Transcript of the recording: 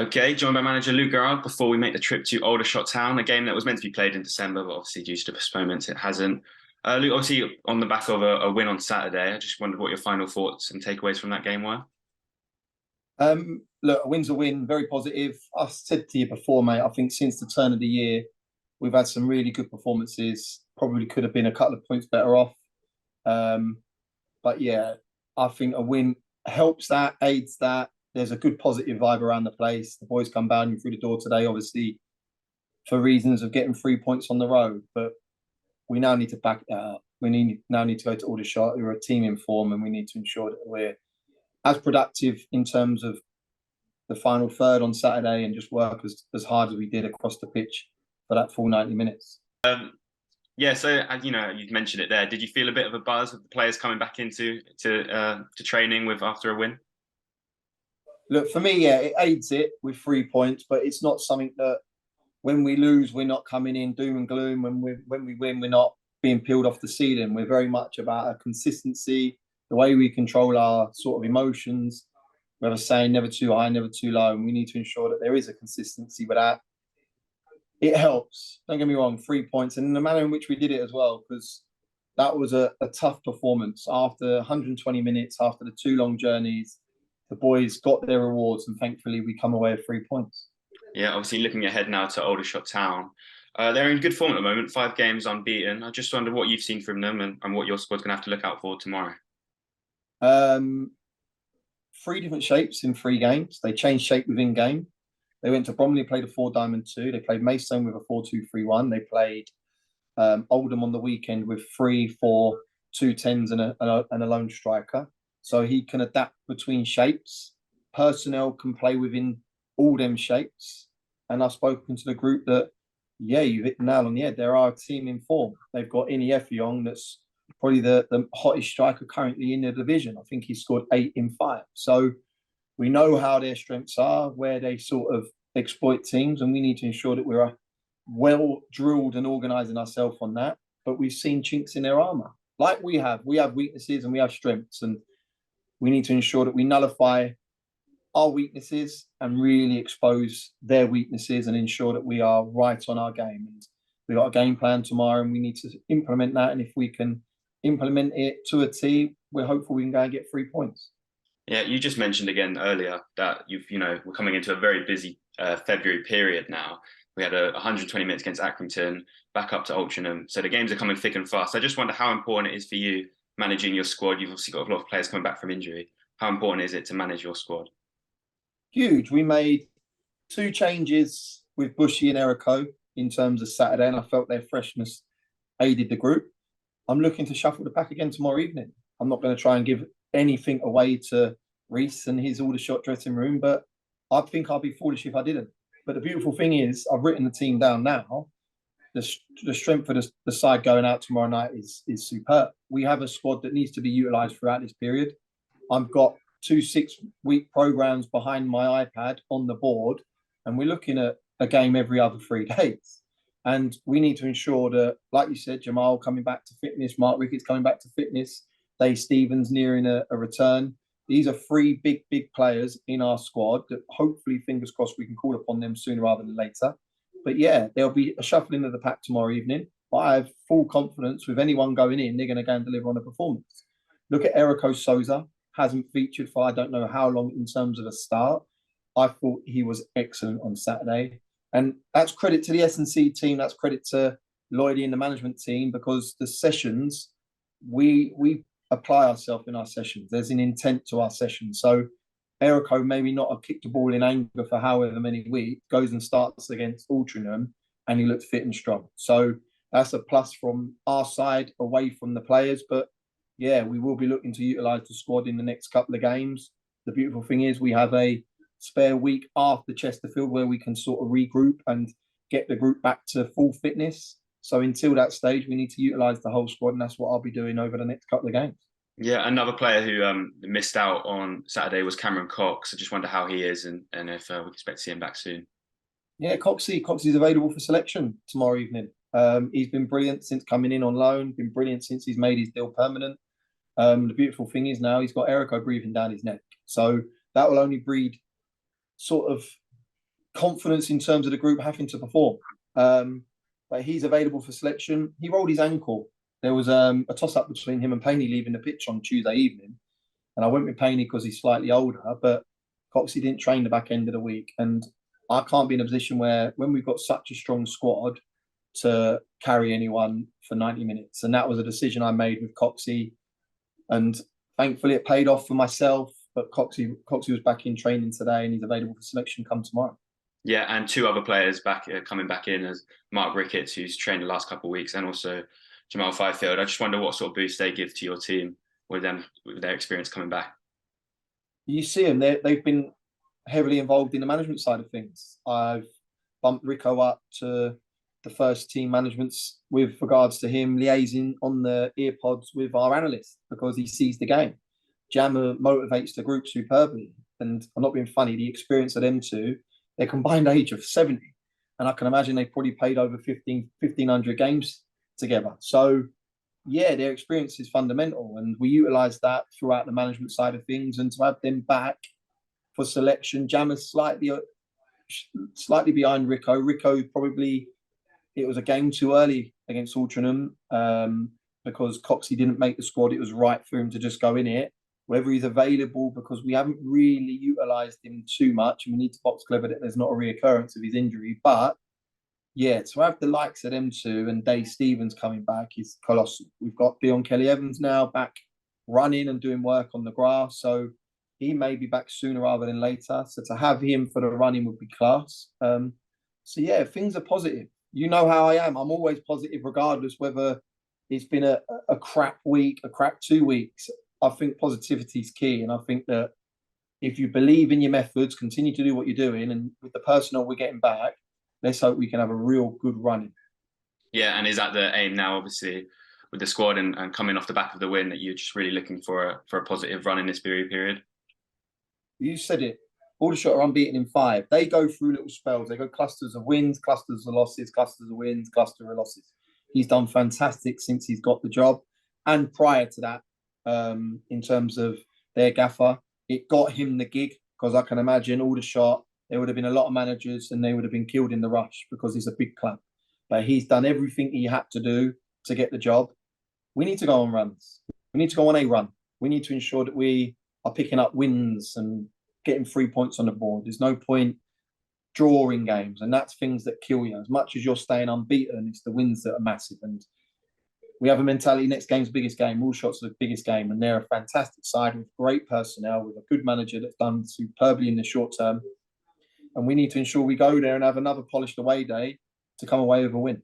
Okay, joined by manager Lou Garrard before we make the trip to Aldershot Town, a game that was meant to be played in December, but obviously due to the postponements, it hasn't. Lou, obviously on the back of a win on Saturday, I just wondered what your final thoughts and takeaways from that game were. Look, a win's a win, very positive. I said to you before, mate, I think since the turn of the year, we've had some really good performances. Probably could have been a couple of points better off. Um, but yeah, I think a win helps that, aids that. There's a good positive vibe around the place. The boys come bounding through the door today, obviously, for reasons of getting 3 points on the road. But we now need to back that up. Now need to go to Aldershot. We're a team in form, and we need to ensure that we're as productive in terms of the final third on Saturday and just work as hard as we did across the pitch for that full 90 minutes. Yeah, so you've mentioned it there. Did you feel a bit of a buzz with the players coming back to training with after a win? Look, for me, yeah, it aids it with 3 points, but it's not something that when we lose, we're not coming in doom and gloom. When we win, we're not being peeled off the ceiling. We're very much about a consistency, the way we control our sort of emotions. We have a saying, never too high, never too low, and we need to ensure that there is a consistency with that. It helps. Don't get me wrong, 3 points, and in the manner in which we did it as well, because that was a tough performance. After 120 minutes, after the two long journeys, the boys got their rewards, and thankfully we come away with 3 points. Yeah, obviously looking ahead now to Aldershot Town. They're in good form at the moment, 5 games unbeaten. I just wonder what you've seen from them and what your squad's going to have to look out for tomorrow. Three different shapes in 3 games. They changed shape within game. They went to Bromley, played a 4-diamond-2. They played Maidstone with a 4-2-3-1. They played Oldham on the weekend with 3-4, 2 10s and a lone striker. So he can adapt between shapes. Personnel can play within all them shapes. And I've spoken to the group that, yeah, you hit the nail on the head. They're our team in form. They've got Ini Effiong, that's probably the hottest striker currently in the division. I think he scored 8 in 5. So we know how their strengths are, where they sort of exploit teams, and we need to ensure that we're well drilled and organising ourselves on that. But we've seen chinks in their armour. Like we have weaknesses and we have strengths, and we need to ensure that we nullify our weaknesses and really expose their weaknesses and ensure that we are right on our game. And we've got a game plan tomorrow and we need to implement that. And if we can implement it to a T, we're hopeful we can go and get 3 points. Yeah, you just mentioned again earlier that we're coming into a very busy February period now. We had 120 minutes against Accrington, back up to Altrincham. So the games are coming thick and fast. I just wonder how important it is for you managing your squad. You've obviously got a lot of players coming back from injury. How important is it to manage your squad? Huge. We made 2 changes with Bushy and Erico in terms of Saturday, and I felt their freshness aided the group. I'm looking to shuffle the pack again tomorrow evening. I'm not going to try and give anything away to Reese and his Aldershot dressing room, but I think I'd be foolish if I didn't. But the beautiful thing is, I've written the team down now. The strength of the side going out tomorrow night is superb. We have a squad that needs to be utilised throughout this period. I've got 2 6-week programs behind my iPad on the board, and we're looking at a game every other 3 days. And we need to ensure that, like you said, Jamal coming back to fitness, Mark Ricketts coming back to fitness, Dave Stevens nearing a return. These are 3 big players in our squad that hopefully, fingers crossed, we can call upon them sooner rather than later. But yeah, there'll be a shuffling of the pack tomorrow evening. But I have full confidence with anyone going in, they're going to go and deliver on a performance. Look at Erico Souza, hasn't featured for I don't know how long in terms of a start. I thought he was excellent on Saturday. And that's credit to the S&C team. That's credit to Lloydie and the management team, because the sessions, we apply ourselves in our sessions. There's an intent to our sessions. So Erico maybe not have kicked the ball in anger for however many weeks, goes and starts against Altrincham, and he looked fit and strong. So that's a plus from our side, away from the players. But yeah, we will be looking to utilise the squad in the next couple of games. The beautiful thing is we have a spare week after Chesterfield where we can sort of regroup and get the group back to full fitness. So until that stage, we need to utilise the whole squad, and that's what I'll be doing over the next couple of games. Yeah, another player who missed out on Saturday was Cameron Cox. I just wonder how he is and if we can expect to see him back soon. Yeah, Coxey's available for selection tomorrow evening. He's been brilliant since coming in on loan, been brilliant since he's made his deal permanent. The beautiful thing is now he's got Erico breathing down his neck. So that will only breed sort of confidence in terms of the group having to perform. But he's available for selection. He rolled his ankle. There was a toss-up between him and Payne leaving the pitch on Tuesday evening. And I went with Payne because he's slightly older, but Coxey didn't train the back end of the week. And I can't be in a position where, when we've got such a strong squad, to carry anyone for 90 minutes. And that was a decision I made with Coxey. And thankfully it paid off for myself. But Coxey was back in training today and he's available for selection come tomorrow. Yeah, and two other players coming back in as Mark Ricketts, who's trained the last couple of weeks, and also Jamal Fifield. I just wonder what sort of boost they give to your team with their experience coming back. You see them; they've been heavily involved in the management side of things. I've bumped Rico up to the first team managements with regards to him liaising on the earpods with our analysts because he sees the game. Jammer motivates the group superbly, and I'm not being funny. The experience of them two. Their combined age of 70. And I can imagine they probably played over 1,500 games together. So, yeah, their experience is fundamental. And we utilise that throughout the management side of things. And to have them back for selection, Jammer's slightly behind Rico. Rico probably, it was a game too early against Altrincham because Coxey didn't make the squad. It was right for him to just go in it. Whether he's available, because we haven't really utilised him too much, and we need to box clever that there's not a reoccurrence of his injury. But yeah, to have the likes of them two and Dave Stevens coming back is colossal. We've got Dion Kelly-Evans now back running and doing work on the grass, so he may be back sooner rather than later. So to have him for the running would be class. So yeah, things are positive. You know how I am. I'm always positive regardless whether it's been a crap week, a crap 2 weeks. I think positivity is key. And I think that if you believe in your methods, continue to do what you're doing. And with the personnel we're getting back, let's hope we can have a real good run. Yeah, and is that the aim now, obviously, with the squad and coming off the back of the win, that you're just really looking for a positive run in this period? You said it. Aldershot are unbeaten in 5. They go through little spells. They go clusters of wins, clusters of losses, clusters of wins, cluster of losses. He's done fantastic since he's got the job. And prior to that, in terms of their gaffer, it got him the gig because I can imagine Aldershot, there would have been a lot of managers and they would have been killed in the rush because it's a big club. But he's done everything he had to do to get the job. We need to go on runs. We need to go on a run. We need to ensure that we are picking up wins and getting 3 points on the board. There's no point drawing games, and that's things that kill you. As much as you're staying unbeaten, it's the wins that are massive. And we have a mentality, next game's the biggest game. Aldershot's the biggest game, and they're a fantastic side with great personnel, with a good manager that's done superbly in the short term. And we need to ensure we go there and have another polished away day to come away with a win.